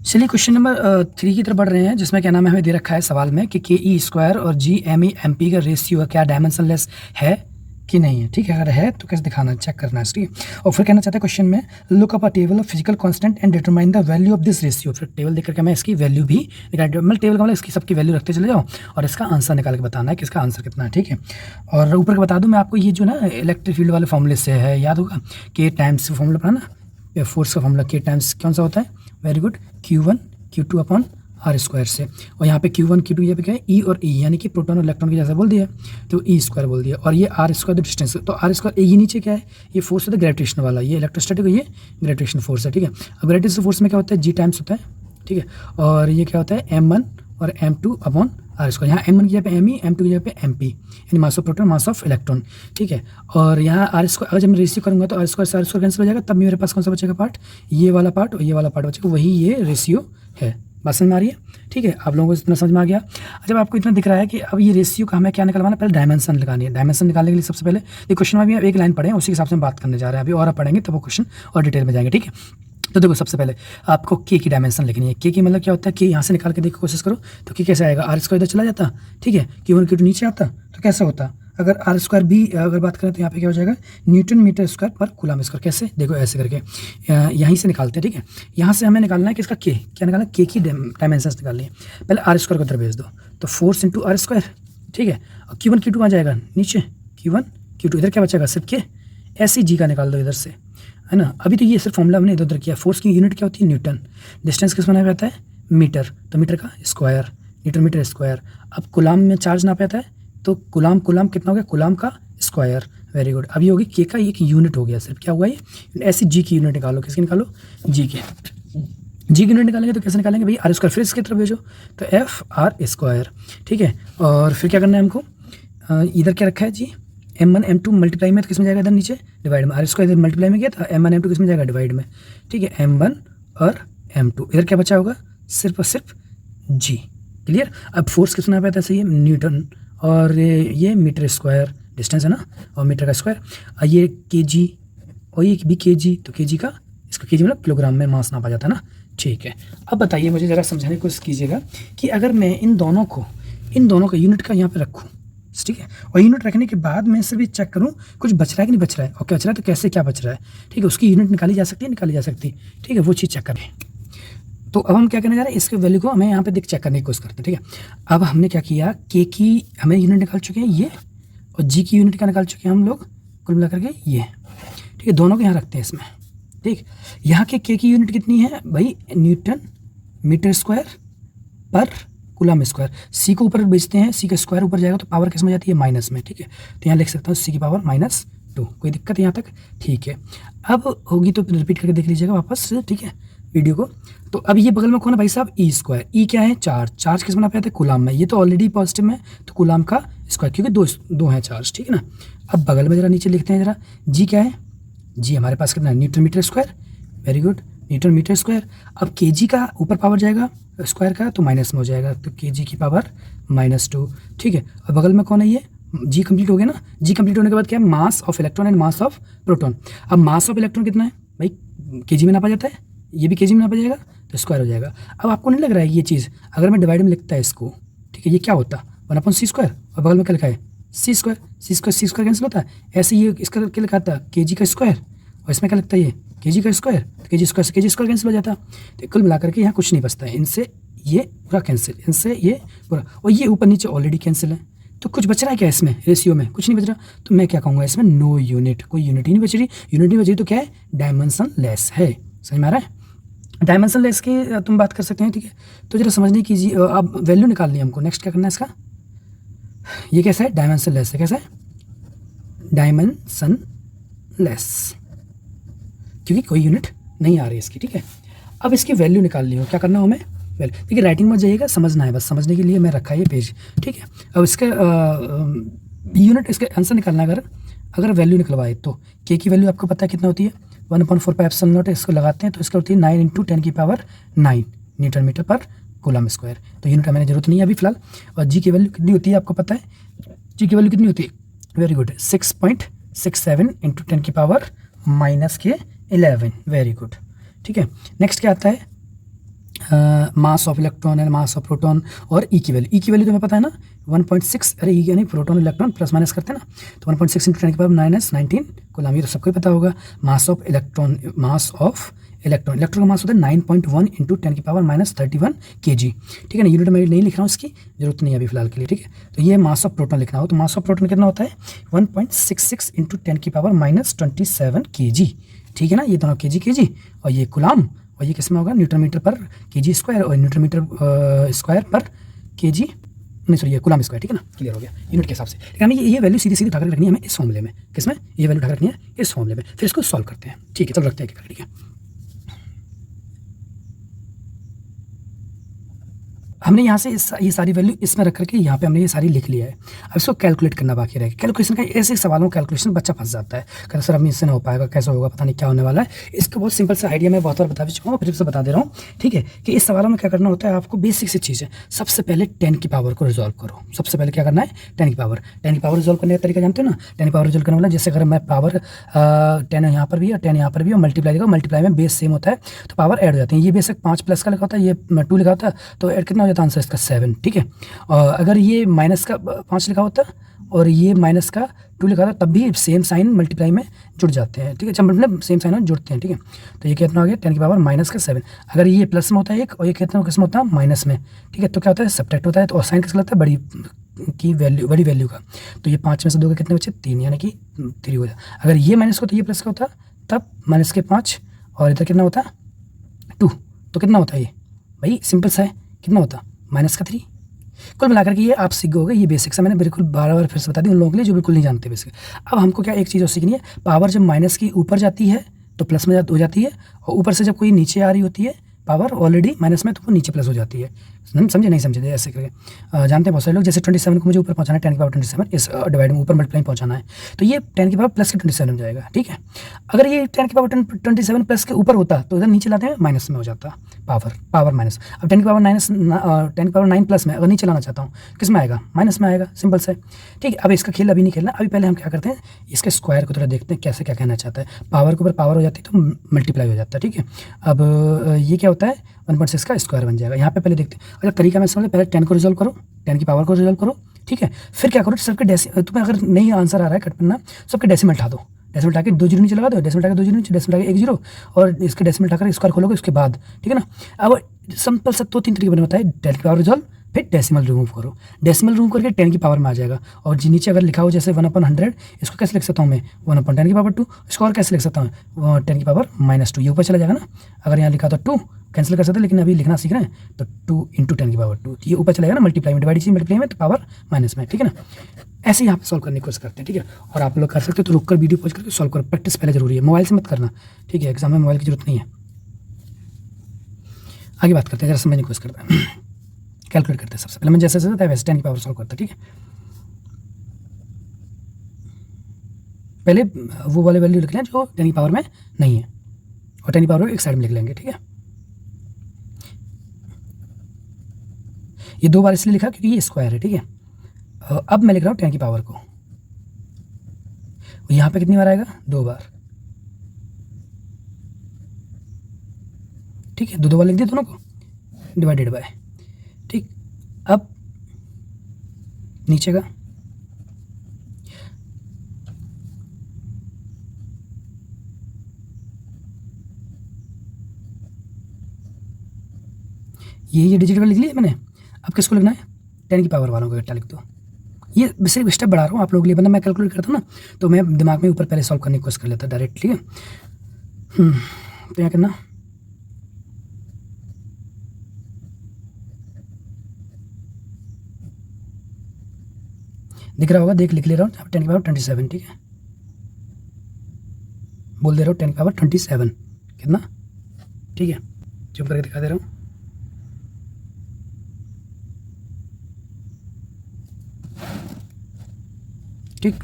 चलिए question number 3 की तरफ बढ़ रहे हैं, जिसमें क्या नाम है, हमें दे रखा है सवाल में कि के ई स्क्वायर और G M E M P का रेशियो है, क्या डायमेंशनलेस है कि नहीं है। ठीक है, अगर है तो कैसे दिखाना, चेक करना है। ठीक है, और फिर कहना चाहते हैं क्वेश्चन में look up a table of physical constant and determine the value of this ratio. फिर टेबल देख करके मैं इसकी वैल्यू भी निकाल, मतलब टेबल का मतलब इसकी सबकी वैल्यू रखते चले जाओ और इसका आंसर निकाल के बताना है कि इसका आंसर कितना है। ठीक है, और ऊपर का बता दूं मैं आपको, ये जो ना इलेक्ट्रिक फील्ड वाले फॉर्मूले से है, याद होगा के टाइम्स फॉर्मूला पढ़ा ना, फोर्स का फॉर्मूला के टाइम्स कौन सा होता है, very good, Q1 Q2 upon R square से। और यहाँ पे Q1 Q2 ये पे क्या है, ई और ई, यानी कि प्रोटॉन और इलेक्ट्रॉन की जैसा बोल दिया तो ई स्क्वायर बोल दिया, और ये आर स्क्वायर तो डिस्टेंस, तो आर स्क्वायर ये नीचे क्या है, ये फोर्स होता है ग्रेविटेशन वाला, ये इलेक्ट्रोस्टैटिक, ये ग्रेविटेशन फोर्स है। ठीक है, अब ग्रेविटेशन फोर्स में क्या होता है, जी टाइम्स होता है। ठीक है, और ये क्या होता है M1 और M2 अपॉन आर स्क्वायर। यहाँ M1 की जगह पे ME, M2 की जगह पे MP, यानी mass of proton mass of electron. ठीक है, और यहाँ आर स्क्वायर, अगर जब मैं रेशियो करूँगा तो आर स्क्वायर से आर स्क्वायर कैंसिल हो जाएगा, तब मेरे पास कौन सा बचेगा पार्ट, ये वाला पार्ट और ये वाला पार्ट बचेगा, वही ये रेशियो है। बात समझ में आ रही है। ठीक है, आप लोगों को इतना समझ में आ गया। जब आपको इतना दिख रहा है कि अब ये रेशियो का हमें क्या निकलवाना, पहले डायमेंशन लगानी है। डायमेंशन निकालने के लिए सबसे पहले ये क्वेश्चन में भी एक लाइन पढ़े हैं, उसी के हिसाब से हम बात करने जा रहे हैं अभी, और आप पढ़ेंगे तब वो क्वेश्चन और डिटेल में जाएंगे। ठीक है, तो देखो सबसे पहले आपको के की डायमेंशन लिखनी है। के की मतलब क्या होता है, के यहाँ से निकाल के देखो, कोशिश करो तो के कैसे आएगा, आर स्क्वायर इधर चला जाता। ठीक है, Q1 Q2 नीचे आता तो कैसा होता, अगर आर स्क्वायर भी अगर बात करें तो यहाँ पे क्या हो जाएगा, न्यूटन मीटर स्क्वायर पर कूलम स्क्वायर। कैसे, देखो ऐसे करके यहीं से निकालते हैं। ठीक है, यहाँ से हमें निकालना है कि इसका के क्या निकालना है, के की डायमेंशन निकालनी है। पहले आर स्क्वायर को इधर भेज दो तो फोर्स इंटू आर स्क्वायर। ठीक है, और Q1 Q2 आ जाएगा नीचे, Q1 Q2, इधर क्या बचेगा, सिर्फ के, ऐसे जी का निकाल दो इधर से, है ना। अभी तो ये सिर्फ फॉर्मूला हमने इधर उधर किया। फोर्स की यूनिट क्या होती है, न्यूटन। डिस्टेंस किस बनाया जाता है, मीटर, तो मीटर का स्क्वायर, न्यूटन मीटर स्क्वायर। अब कुलाम में चार्ज नापा जाता है तो कुलाम कितना हो गया, कुलाम का स्क्वायर। वेरी गुड, अभी होगी के का एक यूनिट हो गया, सिर्फ क्या हुआ ये, ऐसी जी की यूनिट निकालो, किसकी निकालो, जी की यूनिट निकालेंगे तो कैसे निकालेंगे भाई, आर स्क्वायर, फिर इसकी तरफ भेजो तो एफ आर स्क्वायर। ठीक है, और फिर क्या करना है हमको, इधर क्या रखा है जी, M1 M2 मल्टीप्लाई में तो किस में जाएगा, इधर नीचे डिवाइड में, आर स्क्वायर इधर मल्टीप्लाई में गया था, M1 M2 किस में जाएगा, डिवाइड में। ठीक है, M1 और M2, इधर क्या बचा होगा, सिर्फ और सिर्फ जी। क्लियर, अब फोर्स कितना पे आता है, सही है, न्यूटन, और ये मीटर स्क्वायर, डिस्टेंस है ना, और मीटर का स्क्वायर, और ये केजी, और ये भी केजी, तो केजी का, इसका केजी मतलब किलोग्राम में मास नापा जाता है ना। ठीक है, अब बताइए मुझे ज़रा समझाने की कोशिश कीजिएगा कि अगर मैं इन दोनों का यूनिट का यहाँ पे रखूँ, ठीक है, और यूनिट रखने के बाद मैं से भी चेक करूँ कुछ बच रहा है कि नहीं बच रहा है, और क्या बच रहा है तो कैसे क्या बच रहा है। ठीक है, उसकी यूनिट निकाली जा सकती है, ठीक है, वो चीज़ चेक करें। तो अब हम क्या करने जा रहे हैं, इसके वैल्यू को हमें यहाँ पे चेक करने की कोशिश करते हैं। ठीक है, अब हमने क्या किया, के की हमें यूनिट निकाल चुके हैं ये, और जी की यूनिट का निकाल चुके हैं हम लोग, कुल मिला करके ये। ठीक है, दोनों को यहाँ रखते हैं इसमें। ठीक, यहाँ के की यूनिट कितनी है भाई, न्यूटन मीटर स्क्वायर पर कूलम स्क्वायर। सी को ऊपर बेचते हैं, सी का स्क्वायर ऊपर जाएगा तो पावर किस में जाती है, माइनस में। ठीक है, तो यहाँ लिख सकता हूँ सी की पावर -2। कोई दिक्कत है यहाँ तक, ठीक है। अब होगी तो रिपीट करके देख लीजिएगा वापस, ठीक है, वीडियो को। तो अब ये बगल में कौन है भाई साहब, ई स्क्वायर। ई क्या है, चार्ज किस में नापा जाता है, कूलम में। ये तो ऑलरेडी पॉजिटिव में, तो कूलम का स्क्वायर, क्योंकि दो हैं चार्ज। ठीक है ना, अब बगल में जरा नीचे लिखते हैं जरा, जी क्या है, जी हमारे पास कितना है, Newton meter square. Very good, Newton meter square. अब केजी का ऊपर पावर जाएगा स्क्वायर का तो माइनस में हो जाएगा, तो केजी की पावर -2। ठीक है, और बगल में कौन है, ये जी कंप्लीट हो गया ना। जी कंप्लीट होने के बाद क्या है, mass of electron and mass of proton. अब मास ऑफ इलेक्ट्रॉन कितना है भाई, केजी में नापा जाता है, ये भी केजी में नापा जाएगा तो स्क्वायर हो जाएगा। अब आपको नहीं लग रहा है ये चीज़, अगर मैं डिवाइड में लिखता है इसको, ठीक है, ये क्या होता, 1/c², और बगल में क्या लिखा है, c² कैंसिल होता है। ऐसे ये इसका क्या लिखा था, केजी का स्क्वायर, और इसमें क्या लगता है, ये केजी का स्क्वायर, तो केजी स्क्वायर से केजी स्क्वायर कैंसिल हो जाता है। तो कुल मिलाकर के यहाँ कुछ नहीं बचता है, इनसे ये पूरा कैंसिल, इनसे ये पूरा, और ये ऊपर नीचे ऑलरेडी कैंसिल है। तो कुछ बच रहा है क्या इसमें, रेशियो में कुछ नहीं बच रहा, तो मैं क्या कहूँगा इसमें, नो यूनिट, कोई यूनिट ही नहीं बच रही। यूनिट नहीं बच रही तो क्या है, डायमेंशन लेस है। समझ में आ रहा है, डायमेंशन लेस की तुम बात कर सकते हैं। ठीक है, तो जरा समझने कीजिए, अब वैल्यू निकालनी है हमको। नेक्स्ट क्या करना है इसका, ये कैसा है, डायमेंशन लेस है, कैसा है, डायमेंशन लेस, क्योंकि कोई यूनिट नहीं आ रही इसकी। ठीक है, अब इसकी वैल्यू निकालनी हो, क्या करना हो हमें, वैल्यू। देखिए राइटिंग मत जाइएगा, समझना है बस, समझने के लिए मैं रखा है ये पेज। ठीक है, अब इसका यूनिट, इसका आंसर निकालना है। अगर वैल्यू निकलवाए तो के की वैल्यू आपको पता है कितना होती है, 1/4πε0। इसको लगाते हैं तो इसका होती है 9 × 10⁹ न्यूटन मीटर पर कूलम स्क्वायर। तो यूनिट हमें जरूरत नहीं है अभी फिलहाल। और जी की वैल्यू कितनी होती है आपको पता है, जी की वैल्यू कितनी होती है, वेरी गुड, 6.67 × 10⁻⁻11। Very good. ठीक है, नेक्स्ट क्या आता है, mass of electron and mass of proton और ई की वैल्यू तुम्हें पता है ना 1.6, अरे ई यानी प्रोटॉन इलेक्ट्रॉन प्लस माइनस करते हैं ना, तो 1.6 इंटू 10 की पावर -19 कूलम, ये तो सबको ही पता होगा। मास ऑफ इलेक्ट्रॉन इलेक्ट्रॉन का मास होता है 9.1 इंटू 10 की पावर -31 kg, ठीक है ना। यूनिट में नहीं लिख रहा हूँ, इसकी जरूरत नहीं है अभी फिलहाल के लिए, ठीक है। तो ये मास ऑफ प्रोटॉन लिखना हो तो मास ऑफ प्रोटॉन कितना होता है 1.66 इंटू 10 की पावर -27 kg, ठीक है ना। ये दोनों kg और ये कूलम, और ये किस में होगा न्यूटन मीटर पर kg स्क्वायर और न्यूटन मीटर स्क्वायर पर kg, नहीं सॉरी ये कूलम स्क्वायर, ठीक है ना। क्लियर हो गया यूनिट के हिसाब से। लेकिन हमें ये वैल्यू सीधी उठा कर रखनी है हमें इस फॉर्मूले में, किसमें ये वैल्यू उठा कर रखनी है इस फॉर्मूले में, फिर इसको सॉल्व करते हैं, ठीक है। चलो रखते हैं, ठीक है। हमने यहाँ से ये सारी वैल्यू इसमें रख करके यहाँ पे हमने ये सारी लिख लिया है। अब इसको कैलकुलेट करना बाकी रहेगा। कैलकुलेशन का ऐसे सवालों का कैलकुलेशन बच्चा फंस जाता है, कहता सर अब इससे नहीं हो पाएगा, कैसे होगा, पता नहीं क्या होने वाला है। इसका बहुत सिंपल सा आइडिया मैं बहुत बार बता भी चुका हूँ, फिर से बता दे रहा हूँ, ठीक है। कि इस सवालों में क्या करना होता है आपको, बेसिक सी चीज़ है। सबसे पहले 10 की पावर को रिजॉल्व करो। सबसे पहले क्या करना है 10 की पावर रिजॉल्व करने का तरीका जानते हो ना। 10 की पावर रिजॉल्व करने वाला, जैसे अगर मैं पावर 10 यहाँ पर भी है 10 यहाँ पर भी और मल्टीप्लाई देगा, मल्टीप्लाई में बेस सेम होता है तो पावर ऐड हो जाती है। ये बेसिक 5 प्लस का लिखा होता है, ये 2 लिखा होता है, तो ऐड कितना हो जाता है आंसर इसका 7, ठीक है। और अगर ये माइनस का 5 लिखा होता और ये माइनस का 2 लिखा था तब भी सेम साइन मल्टीप्लाई में जुड़ जाते हैं, ठीक है। जब मतलब सेम साइन में जुड़ते हैं, ठीक है। तो ये कितना हो गया 10 की पावर -7। अगर ये प्लस में होता है एक और ये कितना किस्म होता है माइनस में, ठीक है। तो क्या होता है सब्ट्रैक्ट होता है, तो और साइन किसका लगता है बड़ी वैल्यू का। तो ये 5 में से 2 के कितने बचे 3, यानी कि 3 हो जाए। अगर ये माइनस का तो ये प्लस का होता तब माइनस के 5 और इधर कितना होता 2, तो कितना होता है ये भाई सिंपल सा है, कितना होता माइनस का 3। कुल मिलाकर के ये आप सीख गए, ये बेसिक सा मैंने बिल्कुल बार फिर से बता दी उन लोगों के लिए जो बिल्कुल नहीं जानते बेसिक। अब हमको क्या एक चीज़ और सीखनी है, पावर जब माइनस की ऊपर जाती है तो प्लस में हो जाती है, और ऊपर से जब कोई नीचे आ रही होती है पावर ऑलरेडी माइनस में तो वो नीचे प्लस हो जाती है। समझे नहीं समझे ऐसे करके जानते हैं बहुत सारे लोग। जैसे 27 को मुझे ऊपर पहुंचाना है 10 की पावर 27, इस डिवाइड में ऊपर मल्टीप्लाई पहुंचाना है, तो ये 10 की पावर प्लस के 27 हो जाएगा, ठीक है। अगर ये 10 की पावर 27 प्लस के ऊपर होता तो इधर नीचे लाते हैं माइनस में हो जाता पावर माइनस। अब 10 की पावर 9 प्लस में अगर नीचे लाना चाहता हूँ किस में आएगा माइनस में आएगा, सिंपल से, ठीक है। अब इसका खेल अभी नहीं खेलना, अभी पहले हम क्या करते हैं इसके स्क्वायर को थोड़ा देखते हैं कैसे क्या कहना चाहता है। पावर के ऊपर पावर हो जाती है तो मल्टीप्लाई हो जाता है, ठीक है। अब ये क्या होता है 1.6 का स्क्वायर बन जाएगा। यहाँ पे पहले देखते हैं, अगर तरीका मैं समझ, पहले 10 को रिजॉल्व करो, 10 की पावर को रिजॉल्व करो, ठीक है। फिर क्या करो सबके तुम्हें अगर नहीं आंसर आ रहा है कट करना, सबके डेसिमल उठा दो, डेसिमल उठा के 2 जीरो नीचे लगा दो, डेसिमल उठा के 2 जीरो नीचे, डेसिमल उठा के 1 जीरो और इसके डेसिमल उठाकर स्क्वायर खोलोगे उसके बाद, ठीक है ना। अब सिंपल सा 2-3 तरीके बने होता है 10 की पावर रिजॉल्व, फिर डेसिमल रिमूव करो, डेसिमल रिमूव करके 10 की पावर में आ जाएगा। और जी नीचे अगर लिखा हो जैसे 1/100, इसको कैसे लिख सकता हूँ मैं 1/10 की पावर 2, इसको और कैसे लिख सकता हूँ 10 की पावर -2, ये ऊपर चला जाएगा ना। अगर यहाँ लिखा तो 2 कैंसिल कर सकते हैं, लेकिन अभी लिखना सीख रहे हैं तो 2 इंटू 10 की पावर 2, ये ऊपर चला जाएगा ना मल्टीप्लाई में, मल्टीप्लाई में तो पावर माइनस में, ठीक है ना। ऐसे यहाँ पे सॉल्व करने की कोशिश करते हैं, ठीक है। और आप लोग कर सकते हो तो रुक कर वीडियो पॉज करके सॉल्व करो, प्रैक्टिस पहले जरूरी है, मोबाइल से मत करना, ठीक है। एग्जाम में मोबाइल की जरूरत नहीं है। आगे बात करते हैं, जरा समझने की कोशिश करते हैं, कैलकुलेट करते हैं। सबसे पहले मैं जैसे था वैसे 10 की पावर सॉल्व करता, ठीक है। पहले वो वाले वैल्यू लिख लें जो 10 की पावर में नहीं है, और 10 की पावर एक साइड में लिख लेंगे, ठीक है। ये 2 बार इसलिए लिखा क्योंकि ये स्क्वायर है, ठीक है। अब मैं लिख रहा हूँ 10 की पावर को, यहाँ पे कितनी बार आएगा 2 बार, ठीक है। 2 बार लिख दिया दोनों को डिवाइडेड बाय, ठीक। अब नीचे का ये डिजिट में लिख लिया मैंने। अब किसको लिखना है 10 की पावर वालों को इकट्ठा लिख दो। ये सिर्फ स्टेप बढ़ा रहा हूँ आप लोगों के लिए, मतलब मैं कैलकुलेट करता हूँ ना तो मैं दिमाग में ऊपर पहले सॉल्व करने की कोशिश कर लेता डायरेक्टली। तो यहाँ करना दिख रहा होगा, देख लिख ले रहा हूँ 10 की पावर 27, ठीक है। बोल दे रहा हूँ 10 की पावर 27 कितना, ठीक है। चुप करके दिखा दे रहा हूँ, ठीक।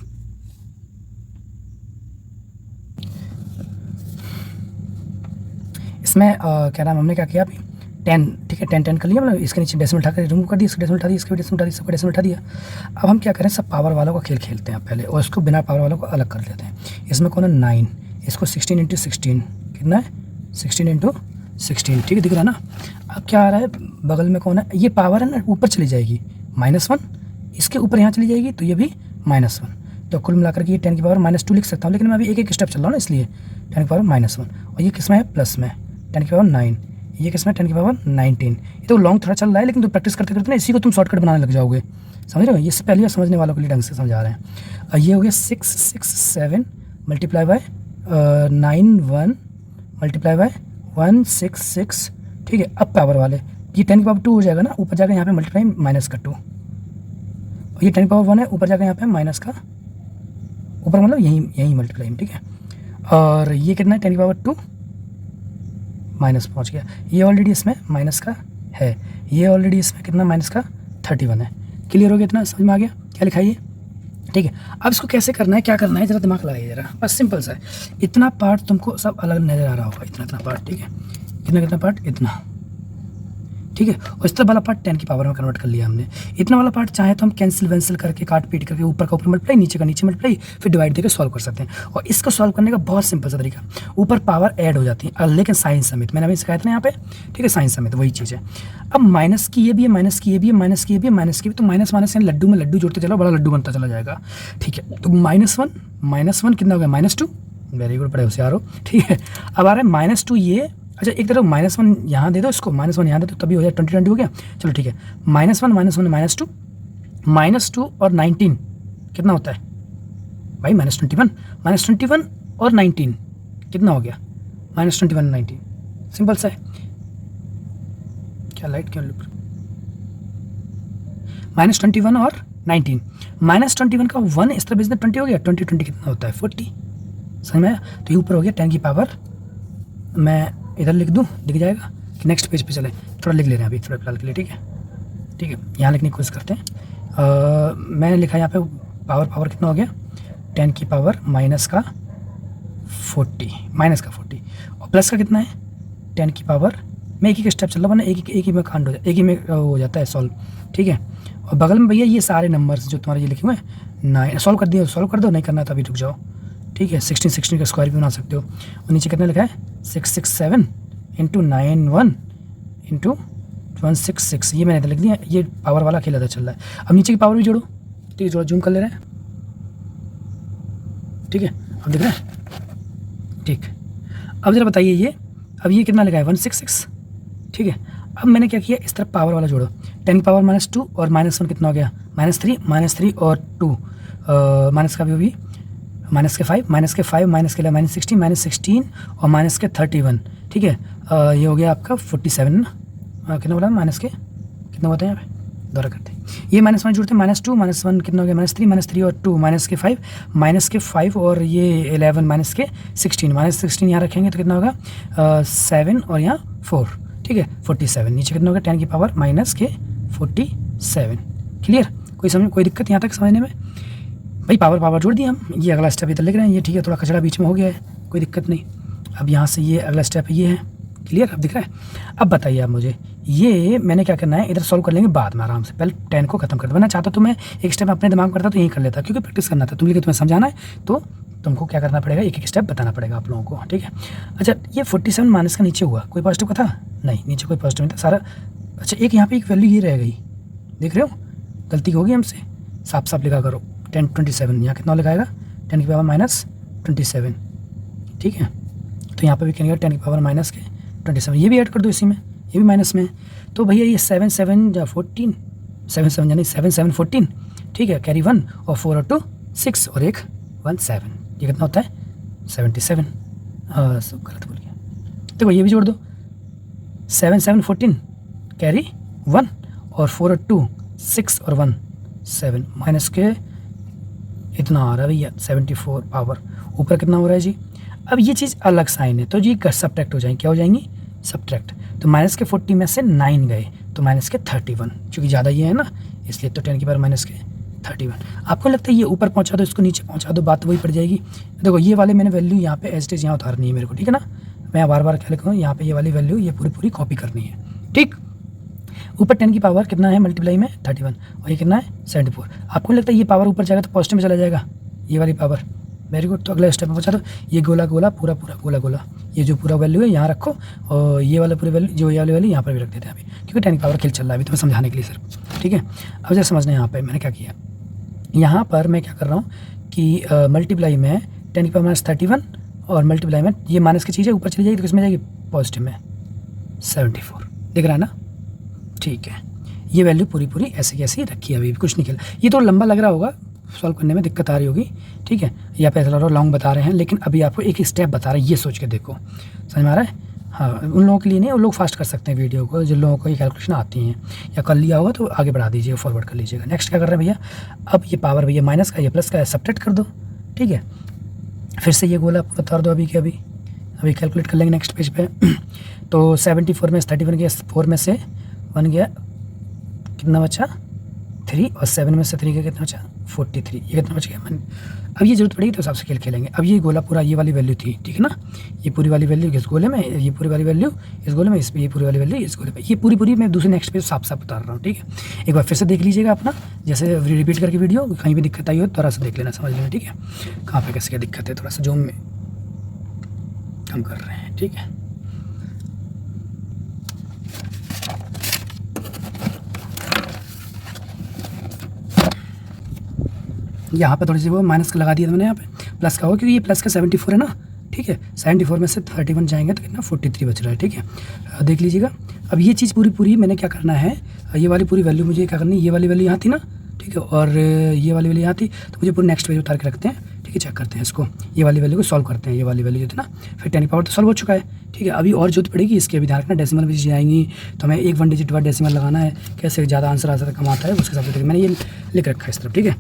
इसमें क्या नाम हमने क्या किया अभी 10, ठीक है। 10 कर लिया, मतलब इसके नीचे डेसिमल उठा कर रिमूव कर दिया, इसका डेसिमल उठा दिया, इसका डेसिमल उठा दिया, सबका डेसिमल उठा दिया। अब हम क्या करें सब पावर वालों का खेल खेलते हैं पहले, और इसको बिना पावर वालों को अलग कर लेते हैं। इसमें कौन है 9, इसको 16 × 16 कितना है 16 × 16, ठीक है, दिख रहा है ना। अब क्या आ रहा है, बगल में कौन है, ये पावर है ना, ऊपर चली जाएगी -1, इसके ऊपर यहाँ चली जाएगी तो ये भी -1, तो कुल मिलाकर के ये 10 की पावर -2 लिख सकता हूँ, लेकिन मैं अभी एक एक स्टेप चल रहा हूँ ना, इसलिए 10 की पावर -1। और ये किस में है, प्लस में, 10 की पावर 9, ये किस में 10 की पावर 19। ये तो लॉन्ग थोड़ा चल रहा है, लेकिन तो प्रैक्टिस करते करते ना इसी को तुम शॉर्टकट बनाने लग जाओगे, समझ रहे हो। ये पहले समझने वालों के लिए ढंग से समझा रहे हैं। और ये हो गया 667 मल्टीप्लाई बाय 91 मल्टीप्लाई बाय 166, ठीक है। अब पावर वाले ये 10 की पावर 2 हो जाएगा ना, ऊपर जाकर यहाँ पे मल्टीप्लाई माइनस का 2, और ये 10 की पावर 1 है, ऊपर जाकर यहाँ पे माइनस का, ऊपर मतलब यही मल्टीप्लाई, ठीक है। और ये कितना है, 10 की पावर 2 माइनस पहुँच गया, ये ऑलरेडी इसमें माइनस का है, ये ऑलरेडी इसमें कितना माइनस का 31 है। क्लियर हो गया, इतना समझ में आ गया, क्या लिखा है ये, ठीक है। अब इसको कैसे करना है, क्या करना है, जरा दिमाग लगाइए जरा, बस सिंपल सा है। इतना पार्ट तुमको सब अलग नज़र आ रहा होगा, इतना पार्ट, ठीक है, कितना पार्ट, इतना, ठीक है। और इस तरह वाला पार्ट 10 की पावर में कन्वर्ट कर लिया हमने। इतना वाला पार्ट चाहे तो हम कैंसिल वैंसिल करके, काट पीट करके, ऊपर का ऊपर मल्टीप्लाई, नीचे का नीचे मल्टीप्लाई, फिर डिवाइड देकर सॉल्व कर सकते हैं। और इसको सॉल्व करने का बहुत सिंपल सा तरीका, ऊपर पावर ऐड हो जाती है, लेकिन साइन समेत, मैंने अभी सिखाया था ना यहाँ पे, ठीक है, साइन समेत वही चीज़ है। अब माइनस की ये भी है, माइनस की ये भी है, माइनस की ये भी है, माइनस की भी, तो माइनस माइनस यानी लड्डू में लड्डू जोड़ते चलो, बड़ा लड्डू बनता चला जाएगा, ठीक है। तो -1 कितना हो गया, -2, वेरी गुड, बड़े होशियार हो, ठीक है। अब आ रहा है -2 ये, अच्छा एक तरफ -1 यहाँ दे दो, इसको -1 यहाँ दे दो, तभी हो जाए 20 हो गया, चलो ठीक है। -1 -2 और 19 कितना होता है भाई, -21 और 19 कितना हो गया, -21 और 19, सिंपल सा है। क्या लाइट क्यों, -21 और 19, -21 का 1 इस तरफ भेजना 20 हो गया, 20 कितना होता है 40, समझ में आया। तो ये ऊपर हो गया 10 की पावर, मैं इधर लिख दूँ, दिख जाएगा कि नेक्स्ट पेज पे चले, थोड़ा लिख ले रहे हैं अभी थोड़ा फिलहाल के लिए, ठीक है, यहाँ लिखने की कोशिश करते हैं। मैंने लिखा यहाँ पे पावर कितना हो गया, 10 की पावर -40 और प्लस का कितना है 10 की पावर, मैं एक ही स्टेप चल रहा हूँ, एक ही में कांड हो जाता है, एक ही में हो जाता है सॉल्व, ठीक है। और बगल में भैया ये सारे नंबर्स जो तुम्हारे ये लिखे हुए हैं, 9 सॉल्व कर दिया, सॉल्व कर दो, नहीं करना तो अभी रुक जाओ, ठीक है। 16 का स्क्वायर भी बना सकते हो। और नीचे कितना लिखा है, 667 × 91 × 166, ये मैंने इधर लिख दिया, ये पावर वाला खेला था चल रहा है। अब नीचे की पावर भी जोड़ो, ठीक है, थोड़ा जूम कर ले रहे हैं, ठीक है, अब दिख रहा है, ठीक। अब जरा बताइए ये, अब ये कितना लिखा है 166, ठीक है। अब मैंने क्या किया, इस तरफ पावर वाला जोड़ो, 10 की पावर -2 और -1 कितना हो गया, -3 और 2, माइनस का भी माइनस के 5 माइनस के -16 और -31, ठीक है। ये हो गया आपका 47 ना, कितना बोला माइनस के, कितना होता है यहाँ पे, दौरा करते हैं, ये -1 जुड़ते हैं, -2 -1 कितना हो गया, -3 और 2 -5 और ये 11 -16 यहाँ रखेंगे तो कितना होगा 7 और यहाँ 4, ठीक है, 47, नीचे कितना होगा 10 की पावर -47। क्लियर, कोई दिक्कत यहाँ तक समझने में भाई, पावर जोड़ दिया हम, ये अगला स्टेप इधर लिख रहे हैं, ये ठीक है, थोड़ा कचरा बीच में हो गया है, कोई दिक्कत नहीं। अब यहाँ से ये अगला स्टेप ये है, क्लियर, अब दिख रहा है। अब बताइए आप मुझे, ये मैंने क्या करना है, इधर सॉल्व कर लेंगे बाद में आराम से, पहले 10 को खत्म कर दो। मैं चाहता तो मैं एक स्टेप अपने दिमाग में करता तो यही कर लेता, क्योंकि प्रैक्टिस करना था, तुम्हें समझाना है तो तुमको क्या करना पड़ेगा, एक स्टेप बताना पड़ेगा आप लोगों को, ठीक है। अच्छा, ये 47 माइनस का नीचे हुआ, कोई पॉजिटिव का था नहीं, नीचे कोई पॉजिटिव नहीं था सारा। अच्छा, एक यहाँ पे एक वैल्यू ये रह गई, देख रहे हो, गलती होगी हमसे, साफ लिखा करो, 1027, यहाँ कितना लिखाएगा 10 की पावर -27, ठीक है। तो यहाँ पर भी कहेंगे 10 की पावर -27, ये भी ऐड कर दो इसी में, ये भी माइनस में, तो भैया ये 7 यानी 7 14, ठीक है, कैरी 1 और 4 और 2 6 और 1 17, ये कितना होता है 77, सब गलत बोल गया, देखो ये भी जोड़ दो, 7 14 कैरी 1 और 4 और 2 6 और 1 7, माइनस के इतना आ रहा है भैया 74 पावर, ऊपर कितना हो रहा है जी। अब ये चीज़ अलग साइन है, तो जी सब्ट्रैक्ट हो जाएंगी, क्या हो जाएंगी सब्ट्रैक्ट, तो माइनस के 40 में से 9 गए तो माइनस के 31, क्योंकि ज़्यादा ये है ना इसलिए, तो 10 की पावर माइनस के 31। आपको लगता है ये ऊपर पहुंचा दो, इसको नीचे पहुंचा दो, बात वही पड़ जाएगी। देखो ये वाले मैंने वैल्यू यहाँ पे एज इट इज यहाँ उतारनी है मेरे को, ठीक है ना, मैं बार क्या लिखूँ यहाँ पे, ये वाली वैल्यू ये पूरी कॉपी करनी है, ठीक। ऊपर 10 की पावर कितना है मल्टीप्लाई में 31 और ये कितना है 74। आपको लगता है ये पावर ऊपर जाएगा तो पॉजिटिव में चला जाएगा, ये वाली पावर वेरी गुड। तो अगला स्टेप में बचा दो, ये गोला गोला पूरा पूरा गोला गोला, ये जो पूरा वैल्यू है यहाँ रखो, और ये वाला पूरी वैल्यू, जो ये वाली वैल्यू यहाँ पर भी रख देते हैं अभी, क्योंकि 10 की पावर खेल चल रहा है अभी तो मैं समझाने के लिए सिर्फ, ठीक है। अब जैसे समझना, यहाँ पर मैंने क्या किया, यहाँ पर मैं क्या कर रहा हूँ कि मल्टीप्लाई में 10 की पावर -31 और मल्टीप्लाई में ये माइनस की चीज़ है ऊपर चली जाएगी तो किसमें जाएगी, पॉजिटिव में 74, दिख रहा है ना, ठीक है। ये वैल्यू पूरी पूरी ऐसे की ऐसी रखी है, अभी कुछ नहीं खेला। ये तो लंबा लग रहा होगा, सॉल्व करने में दिक्कत आ रही होगी, ठीक है, या पे लॉन्ग बता रहे हैं, लेकिन अभी आपको एक स्टेप बता रहे हैं, ये सोच के देखो, समझ में आ रहा है। हाँ, उन लोगों के लिए नहीं, उन लोग फास्ट कर सकते हैं वीडियो को, जिन लोगों को ये कैलकुलेशन आती हैं या कर लिया होगा तो आगे बढ़ा दीजिए, फॉरवर्ड कर लीजिएगा। नेक्स्ट क्या कर रहे हैं भैया, अब ये पावर भैया माइनस का, ये प्लस का है, सब्ट्रैक्ट कर दो, ठीक है। फिर से ये गोला उतार दो अभी के अभी कैलकुलेट कर लेंगे नेक्स्ट पेज पे। तो 74 में 31 गया, 4 में से 1 गया, कितना बचा 3, और 7 में से 3 गया, कितना बचा 43, ये कितना बच गया। अब ये जरूरत पड़ेगी तो हिसाब से खेल खेलेंगे। अब ये गोला पूरा ये वाली वैल्यू थी, ठीक है ना, ये पूरी वाली वैल्यू इस गोले में, ये पूरी वाली वैल्यू इस गोले में, इस ये पूरी वाली वैल्यू इस गोले में, ये पूरी पूरी मैं दूसरे नेक्स्ट पेज साफ साफ बता रहा हूँ, ठीक है। एक बार फिर से देख लीजिएगा अपना, जैसे रिपीट करके वीडियो, कहीं भी दिक्कत आई हो थोड़ा सा देख लेना, समझ लेना, ठीक है, कहाँ पे कैसे क्या दिक्कत है, थोड़ा सा जूम में कम कर रहे हैं, ठीक है। यहाँ पे थोड़ी सी वो माइनस का लगा दिया था मैंने, यहाँ पे प्लस का हो, क्योंकि ये प्लस का 74 है ना, ठीक है। 74 में से 31 जाएंगे तो कितना 43 बच रहा है, ठीक है। देख लीजिएगा। अब ये चीज़ पूरी पूरी मैंने क्या करना है, ये वाली पूरी वैल्यू मुझे क्या करनी है, ये वाली वैल्यू यहाँ थी ना, ठीक है, और ये वाली वैल्यू यहाँ थी, तो मुझे पूरी नेक्स्ट पेज उतार के रखते हैं, ठीक है। चेक करते हैं इसको, ये वाली वैल्यू को सॉल्व करते हैं, ये वाली वैल्यू जो थी ना, फिर 10 की पावर तो सॉल्व हो चुका है, ठीक है। अभी और जरूरत पड़ेगी इसकी, अभी ध्यान रखना डेसिमल भी जाएंगी तो हमें 1 डिजिट बाद डेसिमल लगाना है, कैसे ज़्यादा आंसर आता है कम आता है उसके हिसाब से मैंने ये लिख रखा है इस तरफ, ठीक है।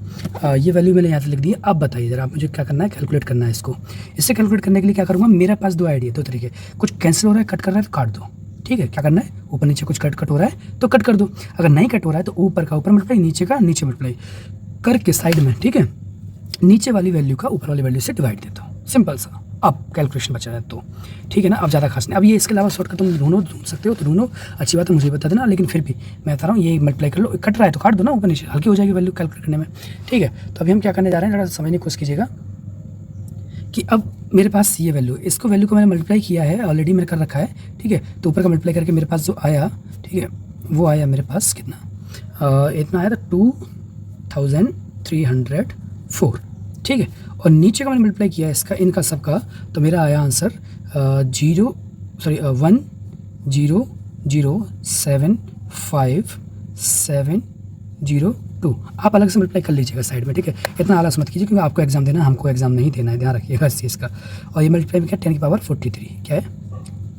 ये वैल्यू मैंने यहाँ से लिख दी है। अब बताइए जरा आप, मुझे क्या करना है, कैलकुलेट करना है इसको। इससे कैलकुलेट करने के लिए क्या करूँगा, मेरे पास 2 आइडिया, 2 तरीके, कुछ कैंसिल हो रहा है, कट कर रहा है तो काट दो, ठीक है। क्या करना है, ऊपर नीचे कुछ कट हो रहा है तो कट कर दो, अगर नहीं कट हो रहा है तो ऊपर का ऊपर मल्टीप्लाई, नीचे का नीचे मल्टीप्लाई करके साइड में, ठीक है, नीचे वाली वैल्यू का ऊपर वाली वैल्यू से डिवाइड देता हूँ, सिंपल सा। अब कैलकुलेशन बचा है तो ठीक है ना, अब ज़्यादा खास नहीं। अब ये इसके अलावा शॉर्टकट तुम ढूंढ सकते हो तो ढूंढो, अच्छी बात है, मुझे बता देना, लेकिन फिर भी मैं बता रहा हूँ ये मल्टीप्लाई कर लो, कट रहा है तो काट दो ना, ऊपर नीचे हल्की हो जाएगी वैल्यू कैलकुलेट करने में, ठीक है। तो अभी हम क्या करने जा रहे हैं, थोड़ा समझने की कोशिश कीजिएगा कि अब मेरे पास ये वैल्यू, इसको वैल्यू को मैंने मल्टीप्लाई किया है, ऑलरेडी मैंने कर रखा है, ठीक है। तो ऊपर का मल्टीप्लाई करके मेरे पास जो आया, ठीक है, वो आया मेरे पास कितना, इतना आया था 2304, ठीक है। और नीचे का मैंने मल्टीप्लाई किया इसका, इनका सबका, तो मेरा आया आंसर 100,75702। आप अलग से मल्टीप्लाई कर लीजिएगा साइड में, ठीक है। इतना आलस मत कीजिए क्योंकि आपको एग्जाम देना है, हमको एग्जाम नहीं देना है, ध्यान रखिएगा इस चीज़ का। और ये मल्टीप्लाई में क्या 10 की पावर 43 क्या है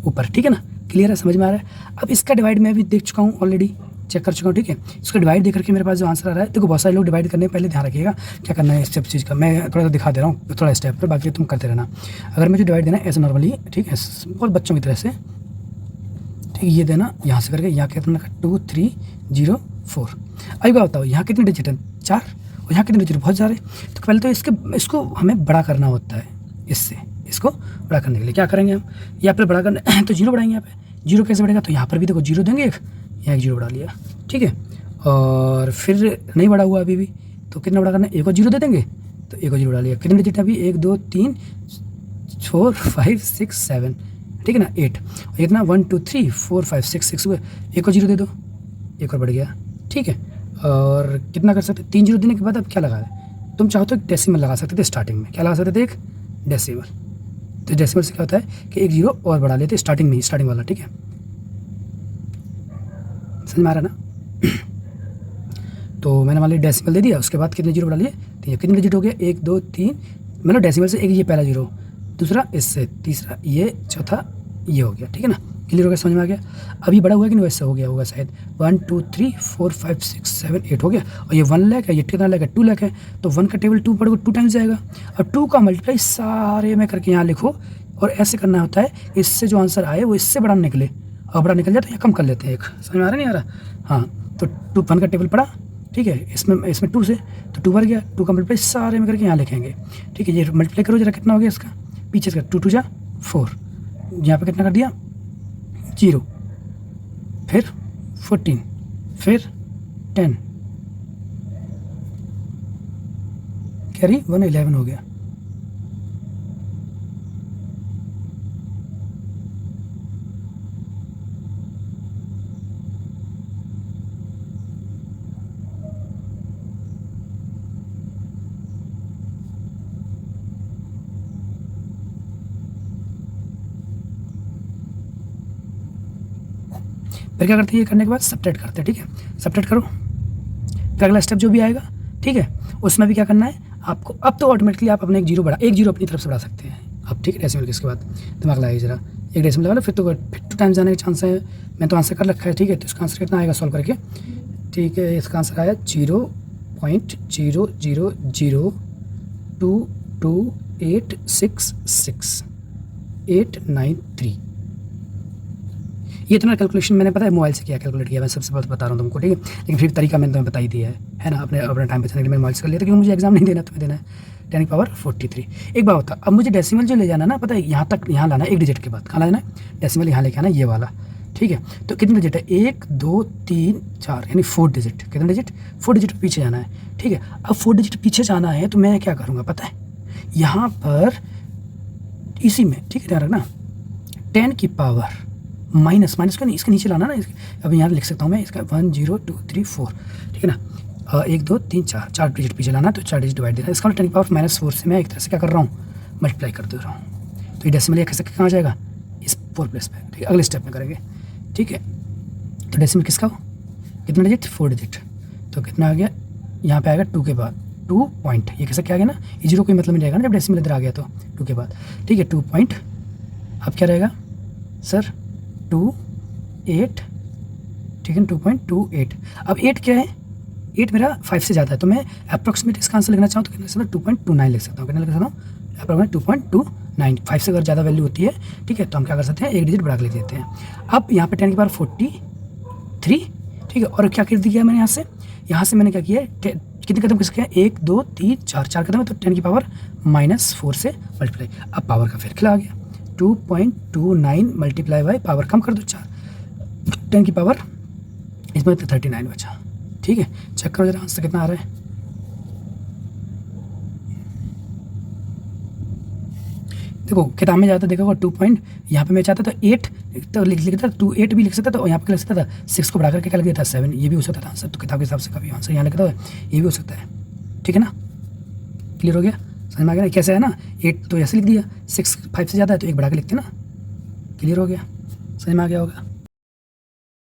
ऊपर, ठीक है ना, क्लियर है, समझ में आ रहा है। अब इसका डिवाइड मैं भी देख चुका हूँ ऑलरेडी, चेक कर चुका हूँ, ठीक है। इसका डिवाइड देख करके मेरे पास जो आंसर आ रहा है, देखो बहुत सारे लोग डिवाइड करने पहले ध्यान रखिएगा क्या करना है इस सब चीज़ का, मैं थोड़ा सा दिखा दे रहा हूँ थोड़ा स्टेप पर, बाकी तुम करते रहना। अगर मुझे डिवाइड देना है ऐसे नॉर्मली, ठीक है, बहुत बच्चों की तरह से, ठीक है, ये देना यहाँ से करके, यहाँ कितना 2304। अभी बात बताओ यहाँ कितने डिजिट है, 4, और यहाँ कितने डिजिट बहुत सारे। तो पहले तो इसको हमें बड़ा करना होता है, इसको बड़ा करने के लिए क्या करेंगे हम, यहाँ पर बड़ा करना तो 0 बढ़ाएंगे, यहाँ पे 0 कैसे बढ़ेगा, तो यहाँ पर भी देखो 0 देंगे, यहाँ 1 0 बढ़ा लिया, ठीक है। और फिर नहीं बढ़ा हुआ अभी भी, तो कितना बड़ा करना है, 1 और 0 दे देंगे, तो 1 और 0 बढ़ा लिया। कितने डिजिट है अभी, 1 2 3 4 5 6 7, ठीक है ना, 8, और इतना 1 2 3 4 5 6 6 हुए, 1 और 0 दे दो, 1 और बढ़ गया, ठीक है। और कितना कर सकते, 3 0 देने के बाद अब क्या लगा है, तुम चाहो तो एक डेसिमल लगा सकते थे स्टार्टिंग में, क्या लगा सकते थे, एक डेसिमल। तो डेसिमल से क्या होता है कि 1 0 और बढ़ा लेते स्टार्टिंग में ही, स्टार्टिंग वाला, ठीक है, समझ में आ रहा ना। तो मैंने मान लिया डेसिमल दे दिया, उसके बाद कितने 0 बढ़ा लिए, तो ये कितने डिजिट हो गया, 1 2 3, मतलब डेसिमल से एक ये पहला 0, दूसरा इससे, तीसरा ये, चौथा ये हो गया, ठीक है ना, क्लियर हो गया, समझ में आ गया। अभी बड़ा हुआ कि नहीं, वैसे हो गया होगा शायद, 1 2 3 4 5 6 7 8 हो गया, और ये 1 लाख है, ये कितना लाख है, 2 लाख है, तो 1 का टेबल 2 पढ़ोगे 2 टाइम्स जाएगा, और 2 का मल्टीप्लाई सारे में करके यहाँ लिखो, और ऐसे करना होता है, इससे जो आंसर आए वो इससे बड़ा निकले, और बड़ा निकल जाए तो यहाँ कम कर लेते हैं, एक समझ में आ रहा नहीं आ रहा, हाँ। तो 1 का टेबल पढ़ा, ठीक है, इसमें 2 से, तो 2 बढ़ गया, 2 का मल्टीप्लाई सारे में करके यहाँ लिखेंगे, ठीक है। ये मल्टीप्लाई करो जरा, कितना हो गया इसका, पीछे का 2 2 जा 4, यहाँ पे कितना कर दिया 0, फिर 14, फिर 10, कैरी 1 11 हो गया, फिर क्या करते हैं, ये करने के बाद सब्ट्रैक्ट करते हैं, ठीक है। सब्ट्रैक्ट करो, फिर अगला स्टेप जो भी आएगा, ठीक है, उसमें भी क्या करना है आपको। अब तो ऑटोमेटिकली आप अपने एक जीरो अपनी तरफ से बढ़ा सकते हैं अब, ठीक है। डेसिमल के इसके बाद दिमाग लगाइए जरा, एक डेसिमल लगा लो, फिर तो 2 टाइम्स जाने के चांस है। मैं तो आंसर कर रखा है, ठीक है। तो इसका आंसर कितना आएगा सॉल्व करके, ठीक है। इसका आंसर आया 0.00022866893। ये इतना कैलकुलेशन मैंने पता है मोबाइल से क्या कैलकुलेट किया, मैं सबसे पहले बता रहा हूँ तुमको, ठीक है। लेकिन फिर तरीका मैंने तुम्हें बता ही दिया है ना। अपने टाइम पे मैंने मोबाइल से कर लिया था, क्योंकि मुझे एग्जाम नहीं देना, तुम्हें देना है 10 की पावर 43। एक बात होता, अब मुझे डेसिमल जो ले जाना ना, पता है यहाँ तक, यहाँ लाना है एक डिजिट के बाद, कहाँ लाना है डेसिमल, यहाँ लेके आना ये वाला, ठीक है। तो कितने डिजिट है, 1 2 3 4, यानी 4 डिजिट। कितने डिजिट, 4 डिजिट पीछे जाना है, ठीक है। अब 4 डिजिट पीछे जाना है तो मैं क्या करूँगा पता है, यहाँ पर इसी में, ठीक है, ध्यान रखना, 10 की पावर माइनस को नहीं, इसके नीचे लाना ना। अब यहाँ लिख सकता हूँ मैं इसका 1 0 2 3 4, ठीक है ना। 1 2 3 4 डिजिट पीछे लाना, तो 4 डिजिट डिवाइड देना। इसका 10 की पावर -4 से मैं एक तरह से क्या कर रहा हूँ, मल्टीप्लाई कर दे रहा हूँ। तो ये डेसिमल कैसे कहाँ जाएगा, इस 4 प्लेस पे, ठीक है। अगले स्टेप में करेंगे, ठीक है। तो डेसिमल किसका हो, कितना डिजिट, 4 डिजिट। तो कितना आ गया, यहाँ पे आएगा 2 के बाद 2 पॉइंट, ये कैसे क्या आ गया ना, ये जीरो कोई मतलब नहीं रहेगा ना जब डेसिमल इधर आ गया तो 2 के बाद, ठीक है। 2 पॉइंट, अब क्या रहेगा सर 28, ठीक है, 2.28। अब 8 क्या है, 8 मेरा 5 से ज़्यादा है, तो मैं अप्रॉक्सीमेट इसका आंसर लिखना चाहूँ तो कितना लिख सकता हूँ, 2.29 लिख सकता हूँ। कितना लिख सकता हूँ, अप्रॉक्सीमेट 2.29। 5 से अगर ज़्यादा वैल्यू होती है, ठीक है, तो हम क्या कर सकते हैं, एक डिजिट बढ़ा के लिख देते हैं। अब यहाँ पे 10 की पावर 43, ठीक है। और क्या कर दिया मैंने यहाँ से मैंने क्या किया, कितने कदम किसके हैं, 1 2 3 4 कदम है, तो 10 की पावर -4 से मल्टीप्लाई। अब पावर का फिर खिला आ गया, 2.29 मल्टीप्लाई बाई पावर कम कर दो 4, 10 की पावर इसमें 39 बचा, ठीक है। चेक करो जरा आंसर कितना आ रहा है। देखो किताब में जाता देखोगा 2 पॉइंट, यहाँ पे मैं चाहता था 8 तो लिख सकता था, 28 भी लिख सकता था, और यहाँ पे लिख सकता था 6 को बढ़ा करके क्या लिख दिया था 7, ये भी हो सकता था आंसर। तो किताब के हिसाब से कभी आंसर यहाँ लिखता है, ये भी हो सकता है, ठीक है ना। क्लियर हो गया, समझ में आ गया ना कैसे है ना। 8 तो ऐसे लिख दिया, 6 5 से ज़्यादा है तो एक बढ़ा के लिखते ना। क्लियर हो गया, समझ में आ गया होगा।